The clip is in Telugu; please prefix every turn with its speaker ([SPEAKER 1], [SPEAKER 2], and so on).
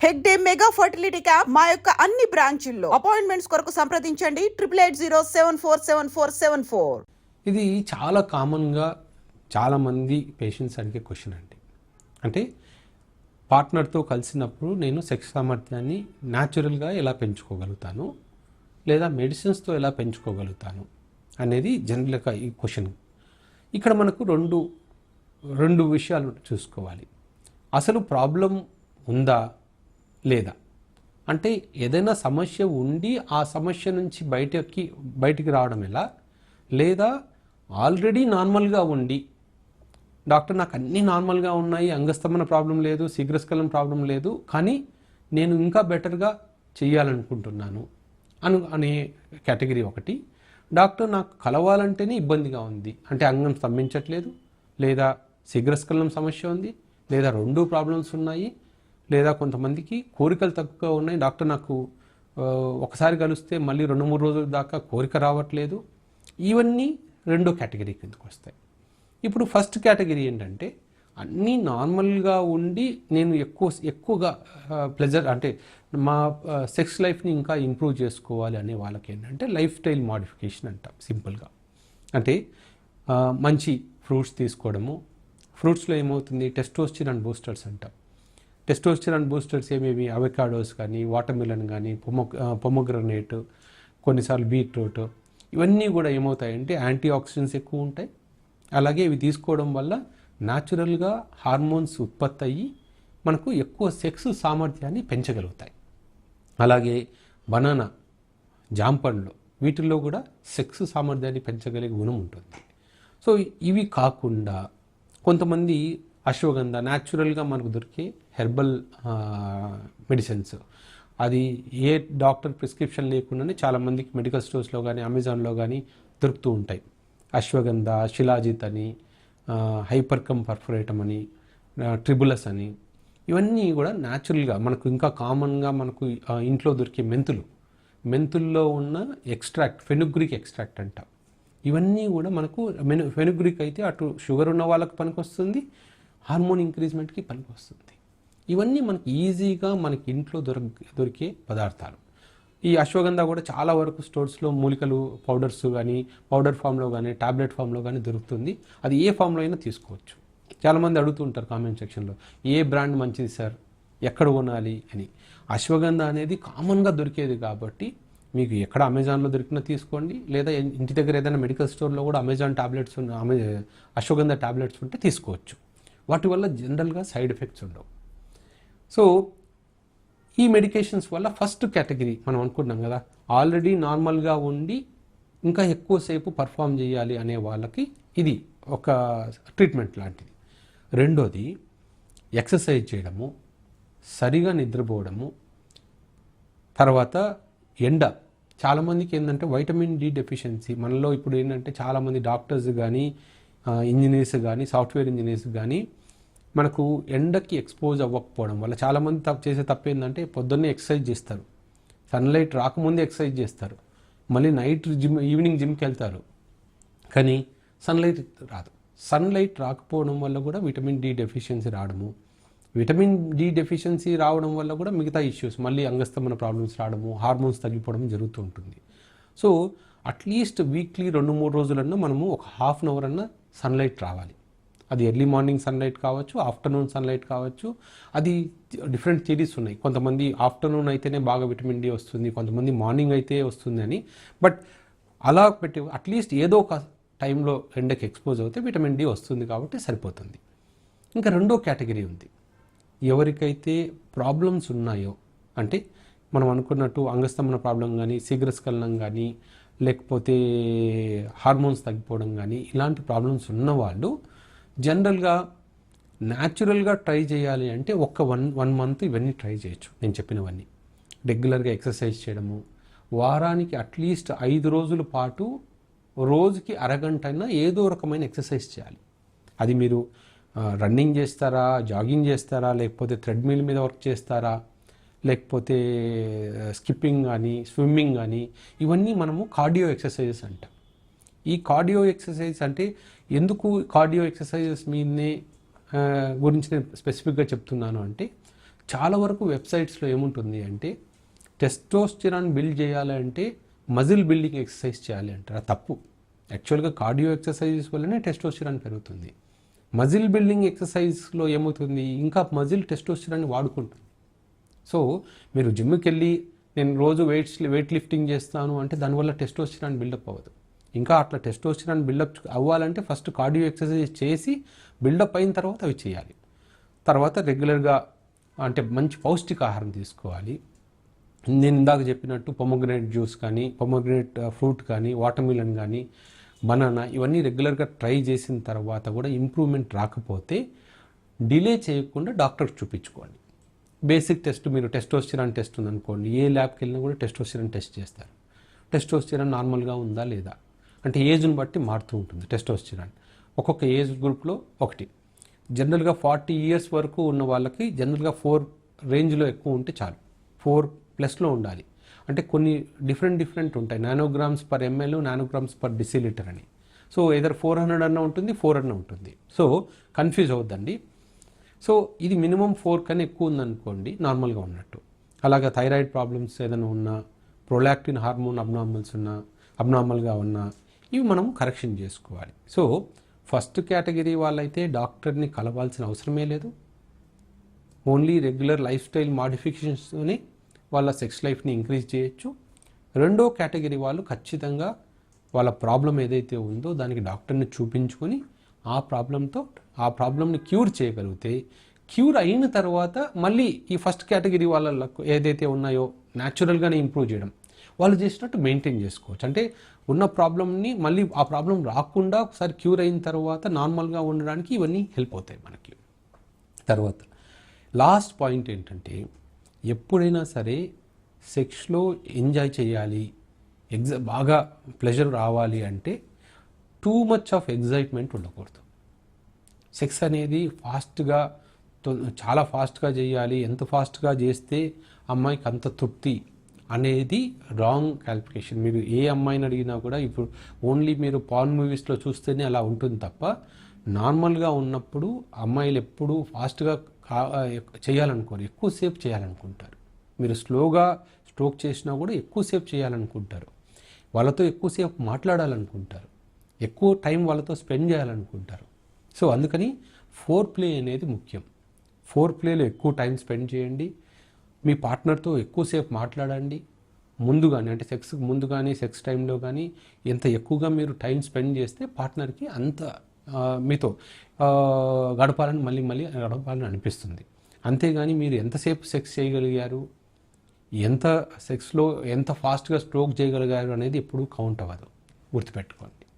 [SPEAKER 1] హెగ్డే మెగా ఫర్టిలిటీ క్యాంప్ మా యొక్క అన్ని బ్రాంచుల్లో అపాయింట్మెంట్స్ కొరకు సంప్రదించండి 8880747474.
[SPEAKER 2] ఇది చాలా కామన్గా చాలామంది పేషెంట్స్ అడిగే క్వశ్చన్ అండి. అంటే పార్ట్నర్తో కలిసినప్పుడు నేను సెక్స్ సామర్థ్యాన్ని న్యాచురల్గా ఎలా పెంచుకోగలుగుతాను, లేదా మెడిసిన్స్తో ఎలా పెంచుకోగలుగుతాను అనేది జనరల్గా ఈ క్వశ్చన్. ఇక్కడ మనకు రెండు విషయాలు చూసుకోవాలి. అసలు ప్రాబ్లం ఉందా లేదా, అంటే ఏదైనా సమస్య ఉండి ఆ సమస్య నుంచి బయటికి రావడం ఎలా, లేదా ఆల్రెడీ నార్మల్గా ఉండి డాక్టర్ నాకు అన్నీ నార్మల్గా ఉన్నాయి, అంగస్తమన ప్రాబ్లం లేదు, శీఘ్రస్ఖలనం ప్రాబ్లం లేదు, కానీ నేను ఇంకా బెటర్గా చేయాలనుకుంటున్నాను అనే కేటగిరీ ఒకటి. డాక్టర్ నాకు కలవాలంటేనే ఇబ్బందిగా ఉంది, అంటే అంగం స్తంభించట్లేదు, లేదా శీఘ్రస్ఖలనం సమస్య ఉంది, లేదా రెండు ప్రాబ్లమ్స్ ఉన్నాయి, లేదా కొంతమందికి కోరికలు తక్కువగా ఉన్నాయి, డాక్టర్ నాకు ఒకసారి కలిస్తే మళ్ళీ 2-3 రోజుల దాకా కోరిక రావట్లేదు. ఇవన్నీ రెండో కేటగిరీ కిందకు వస్తాయి. ఇప్పుడు ఫస్ట్ కేటగిరీ ఏంటంటే అన్నీ నార్మల్గా ఉండి నేను ఎక్కువగా ప్లెజర్, అంటే మా సెక్స్ లైఫ్ని ఇంకా ఇంప్రూవ్ చేసుకోవాలి అనే వాళ్ళకి ఏంటంటే లైఫ్ స్టైల్ మోడిఫికేషన్ అంటాం సింపుల్గా. అంటే మంచి ఫ్రూట్స్ తీసుకోవడము. ఫ్రూట్స్లో ఏమవుతుంది, టెస్టోస్టిరాన్ బూస్టర్స్ అంటాం. టెస్టోస్టిరాన్ బూస్టర్స్ ఏమేమి, అవకాడోస్ కానీ, వాటర్మిలన్ కానీ, పొమోగ్రనేట్, కొన్నిసార్లు బీట్రూట్, ఇవన్నీ కూడా ఏమవుతాయంటే యాంటీ ఆక్సిడెంట్స్ ఎక్కువ ఉంటాయి. అలాగే ఇవి తీసుకోవడం వల్ల న్యాచురల్గా హార్మోన్స్ ఉత్పత్తి అయ్యి మనకు ఎక్కువ సెక్స్ సామర్థ్యాన్ని పెంచగలుగుతాయి. అలాగే బనానా, జాంపండ్లు, వీటిల్లో కూడా సెక్స్ సామర్థ్యాన్ని పెంచగలిగే గుణం ఉంటుంది. సో ఇవి కాకుండా కొంతమంది అశ్వగంధ, న్యాచురల్గా మనకు దొరికే హెర్బల్ మెడిసిన్స్, అది ఏ డాక్టర్ ప్రిస్క్రిప్షన్ లేకుండానే చాలామందికి మెడికల్ స్టోర్స్లో కానీ అమెజాన్లో కానీ దొరుకుతూ ఉంటాయి. అశ్వగంధ, శిలాజిత్ అని, హైపర్కమ్ పర్ఫరేటమ్ అని, ట్రిబులస్ అని, ఇవన్నీ కూడా న్యాచురల్గా మనకు ఇంకా కామన్గా మనకు ఇంట్లో దొరికే మెంతుల్లో ఉన్న ఎక్స్ట్రాక్ట్, ఫెనుగ్రిక్ ఎక్స్ట్రాక్ట్ అంట. ఇవన్నీ కూడా మనకు ఫెనుగ్రిక్ అయితే అటు షుగర్ ఉన్న వాళ్ళకి పనికొస్తుంది, హార్మోన్ ఇంక్రీజ్మెంట్కి పనికొస్తుంది. ఇవన్నీ మనకి ఈజీగా మనకి ఇంట్లో దొరికే పదార్థాలు. ఈ అశ్వగంధ కూడా చాలా వరకు స్టోర్స్లో మూలికలు పౌడర్స్ కానీ, పౌడర్ ఫామ్లో కానీ, టాబ్లెట్ ఫామ్లో కానీ దొరుకుతుంది. అది ఏ ఫామ్లో అయినా తీసుకోవచ్చు. చాలామంది అడుగుతూ ఉంటారు కామెంట్ సెక్షన్లో, ఏ బ్రాండ్ మంచిది సార్, ఎక్కడ కొనాలి అని. అశ్వగంధ అనేది కామన్గా దొరికేది కాబట్టి మీకు ఎక్కడ అమెజాన్లో దొరికినా తీసుకోండి, లేదా ఇంటి దగ్గర ఏదైనా మెడికల్ స్టోర్లో కూడా అమెజాన్ టాబ్లెట్స్ అశ్వగంధ టాబ్లెట్స్ ఉంటే తీసుకోవచ్చు. వాటి వల్ల జనరల్గా సైడ్ ఎఫెక్ట్స్ ఉండవు. సో ఈ మెడికేషన్స్ వల్ల ఫస్ట్ కేటగిరీ మనం అనుకున్నాం కదా, ఆల్రెడీ నార్మల్గా ఉండి ఇంకా ఎక్కువసేపు పర్ఫామ్ చేయాలి అనే వాళ్ళకి ఇది ఒక ట్రీట్మెంట్ లాంటిది. రెండోది ఎక్సర్సైజ్ చేయడము, సరిగా నిద్రపోవడము, తర్వాత ఎండ. చాలామందికి ఏంటంటే వైటమిన్ డి డెఫిషియన్సీ. మనలో ఇప్పుడు ఏంటంటే చాలామంది డాక్టర్స్ కానీ, ఇంజనీర్స్ కానీ, సాఫ్ట్వేర్ ఇంజనీర్స్ కానీ మనకు ఎండకి ఎక్స్పోజ్ అవ్వకపోవడం వల్ల చాలామంది చేసే తప్పు ఏంటంటే పొద్దున్నే ఎక్సర్సైజ్ చేస్తారు, సన్లైట్ రాకముందే ఎక్సర్సైజ్ చేస్తారు, మళ్ళీ నైట్ ఈవినింగ్ జిమ్కి వెళ్తారు, కానీ సన్లైట్ రాదు. సన్లైట్ రాకపోవడం వల్ల కూడా విటమిన్ డి డెఫిషియన్సీ రావడము, విటమిన్ డి డెఫిషియన్సీ రావడం వల్ల కూడా మిగతా ఇష్యూస్, మళ్ళీ అంగస్తమన ప్రాబ్లమ్స్ రావడము, హార్మోన్స్ తగ్గిపోవడం జరుగుతూ ఉంటుంది. సో అట్లీస్ట్ వీక్లీ 2-3 రోజులన్నా మనము ఒక హాఫ్ అన్ అవర్ అన్నా సన్లైట్ రావాలి. అది ఎర్లీ మార్నింగ్ సన్లైట్ కావచ్చు, ఆఫ్టర్నూన్ సన్లైట్ కావచ్చు. అది డిఫరెంట్ థియరీస్ ఉన్నాయి. కొంతమంది ఆఫ్టర్నూన్ అయితేనే బాగా విటమిన్ డి వస్తుంది, కొంతమంది మార్నింగ్ అయితే వస్తుంది అని. బట్ అలా పెట్టి అట్లీస్ట్ ఏదో ఒక టైంలో ఎండకి ఎక్స్పోజ్ అవుతే విటమిన్ డి వస్తుంది కాబట్టి సరిపోతుంది. ఇంకా రెండో కేటగిరీ ఉంది. ఎవరికైతే ప్రాబ్లమ్స్ ఉన్నాయో, అంటే మనం అనుకున్నట్టు అంగస్తమన ప్రాబ్లం కానీ, శీఘ్రస్ఖలనం కానీ, లేకపోతే హార్మోన్స్ తగ్గిపోవడం కానీ, ఇలాంటి ప్రాబ్లమ్స్ ఉన్నవాళ్ళు జనరల్గా న్యాచురల్గా ట్రై చేయాలి అంటే వన్ మంత్ ఇవన్నీ ట్రై చేయొచ్చు. నేను చెప్పినవన్నీ రెగ్యులర్గా ఎక్సర్సైజ్ చేయడము, వారానికి అట్లీస్ట్ 5 రోజుల పాటు రోజుకి అరగంట అయినా ఏదో రకమైన ఎక్సర్సైజ్ చేయాలి. అది మీరు రన్నింగ్ చేస్తారా, జాగింగ్ చేస్తారా, లేకపోతే థ్రెడ్మిల్ మీద వర్క్ చేస్తారా, లేకపోతే స్కిప్పింగ్ కానీ, స్విమ్మింగ్ కానీ, ఇవన్నీ మనము కార్డియో ఎక్సర్సైజెస్ అంటాం. ఈ కార్డియో ఎక్సర్సైజ్ అంటే ఎందుకు కార్డియో ఎక్సర్సైజెస్ మీదనే గురించి నేను స్పెసిఫిక్గా చెప్తున్నాను అంటే, చాలా వరకు వెబ్సైట్స్లో ఏముంటుంది అంటే టెస్టోస్టెరాన్ బిల్డ్ చేయాలంటే మజిల్ బిల్డింగ్ ఎక్సర్సైజ్ చేయాలి అంటారు. అది తప్పు. యాక్చువల్గా కార్డియో ఎక్సర్సైజెస్ వల్లనే టెస్టోస్టెరాన్ పెరుగుతుంది. మజిల్ బిల్డింగ్ ఎక్సర్సైజ్లో ఏమవుతుంది, ఇంకా మజిల్ టెస్టోస్టెరాన్ వాడుకుంటుంది. సో మీరు జిమ్కి వెళ్ళి నేను రోజు వెయిట్ లిఫ్టింగ్ చేస్తాను అంటే దానివల్ల టెస్టోస్టెరాన్ బిల్డప్ అవ్వదు. ఇంకా అట్లా టెస్టోస్టెరాన్ బిల్డప్ అవ్వాలంటే ఫస్ట్ కార్డియో ఎక్సర్సైజ్ చేసి బిల్డప్ అయిన తర్వాత అవి చేయాలి. తర్వాత రెగ్యులర్గా అంటే మంచి పౌష్టికాహారం తీసుకోవాలి. నేను ఇందాక చెప్పినట్టు పొమోగ్రనేట్ జ్యూస్ కానీ, పొమోగ్రనేట్ ఫ్రూట్ కానీ, వాటర్మిలన్ కానీ, బనానా ఇవన్నీ రెగ్యులర్గా ట్రై చేసిన తర్వాత కూడా ఇంప్రూవ్మెంట్ రాకపోతే డిలే చేయకుండా డాక్టర్కి చూపించుకోండి. బేసిక్ టెస్ట్, మీరు టెస్టోస్టెరాన్ టెస్ట్ ఉందనుకోండి, ఏ ల్యాబ్కి వెళ్ళినా కూడా టెస్టోస్టెరాన్ టెస్ట్ చేస్తారు. టెస్టోస్టెరాన్ నార్మల్గా ఉందా లేదా అంటే ఏజ్ని బట్టి మారుతూ ఉంటుంది టెస్టోస్టెరాన్. ఒక్కొక్క ఏజ్ గ్రూప్లో ఒకటి. జనరల్గా 40 years వరకు ఉన్న వాళ్ళకి జనరల్గా 4 రేంజ్లో ఎక్కువ ఉంటే చాలు. 4+ ఉండాలి. అంటే కొన్ని డిఫరెంట్ ఉంటాయి. Nanograms per ml, nanograms per decilitre అని. సో ఏదర్ 400 అన్న ఉంటుంది, 4 అన్న ఉంటుంది. సో కన్ఫ్యూజ్ అవ్వద్దండి. సో ఇది మినిమం 4 కన్నా ఎక్కువ ఉందనుకోండి నార్మల్గా ఉన్నట్టు. అలాగే థైరాయిడ్ ప్రాబ్లమ్స్ ఏదైనా ఉన్నా, ప్రొలాక్టిన్ హార్మోన్ అబ్నార్మల్గా ఉన్నా ఇవి మనం కరెక్షన్ చేసుకోవాలి. సో ఫస్ట్ కేటగిరీ వాళ్ళైతే డాక్టర్ని కలవాల్సిన అవసరమే లేదు. ఓన్లీ రెగ్యులర్ లైఫ్ స్టైల్ మాడిఫికేషన్స్తోనే వాళ్ళ సెక్స్ లైఫ్ని ఇంక్రీజ్ చేయొచ్చు. రెండో కేటగిరీ వాళ్ళు ఖచ్చితంగా వాళ్ళ ప్రాబ్లం ఏదైతే ఉందో దానికి డాక్టర్ని చూపించుకొని ఆ ప్రాబ్లంని క్యూర్ చేయగలిగితే, క్యూర్ అయిన తర్వాత మళ్ళీ ఈ ఫస్ట్ కేటగిరీ వాళ్ళకు ఏదైతే ఉన్నాయో న్యాచురల్గానే ఇంప్రూవ్ చేయడం, వాళ్ళు చేసినట్టు మెయింటైన్ చేసుకోవచ్చు. అంటే ఉన్న ప్రాబ్లమ్ని మళ్ళీ ఆ ప్రాబ్లం రాకుండా ఒకసారి క్యూర్ అయిన తర్వాత నార్మల్గా ఉండడానికి ఇవన్నీ హెల్ప్ అవుతాయి మనకి. తర్వాత లాస్ట్ పాయింట్ ఏంటంటే, ఎప్పుడైనా సరే సెక్స్లో ఎంజాయ్ చేయాలి, బాగా ప్లెజర్ రావాలి అంటే టూ మచ్ ఆఫ్ ఎగ్జైట్మెంట్ ఉండకూడదు. సెక్స్ అనేది చాలా ఫాస్ట్గా చేయాలి, ఎంత ఫాస్ట్గా చేస్తే అమ్మాయికి అంత తృప్తి అనేది రాంగ్ క్యాలిఫికేషన్. మీరు ఏ అమ్మాయిని అడిగినా కూడా ఇప్పుడు ఓన్లీ మీరు పార్న్ మూవీస్లో చూస్తేనే అలా ఉంటుంది తప్ప, నార్మల్గా ఉన్నప్పుడు అమ్మాయిలు ఎప్పుడు ఫాస్ట్గా చేయాలనుకోరు, ఎక్కువసేపు చేయాలనుకుంటారు. మీరు స్లోగా స్ట్రోక్ చేసినా కూడా ఎక్కువసేపు చేయాలనుకుంటారు, వాళ్ళతో ఎక్కువసేపు మాట్లాడాలనుకుంటారు, ఎక్కువ టైం వాళ్ళతో స్పెండ్ చేయాలనుకుంటారు. సో అందుకని ఫోర్ ప్లే అనేది ముఖ్యం. ఫోర్ ప్లేలో ఎక్కువ టైం స్పెండ్ చేయండి, మీ పార్ట్నర్తో ఎక్కువసేపు మాట్లాడండి. ముందు కానీ అంటే సెక్స్కి ముందు కానీ సెక్స్ టైంలో కానీ ఎంత ఎక్కువగా మీరు టైం స్పెండ్ చేస్తే పార్ట్నర్కి అంత మీతో గడపాలని అనిపిస్తుంది. అంతేగాని మీరు ఎంతసేపు సెక్స్ చేయగలిగారు, ఎంత సెక్స్లో ఎంత ఫాస్ట్గా స్ట్రోక్ చేయగలిగారు అనేది ఎప్పుడూ కౌంట్ అవ్వదు, గుర్తుపెట్టుకోండి.